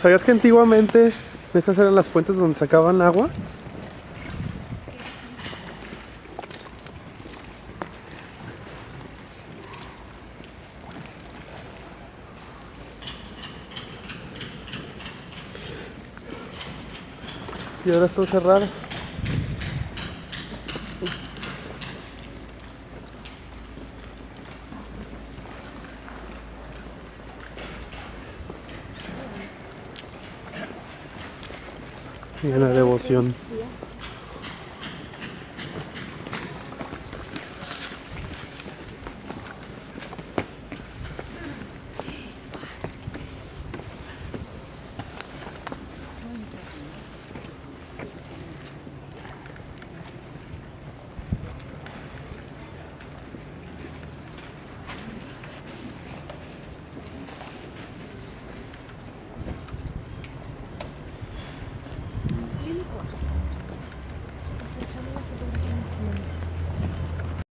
¿Sabías que antiguamente estas eran las fuentes donde sacaban agua? Y ahora están cerradas. Y una devoción.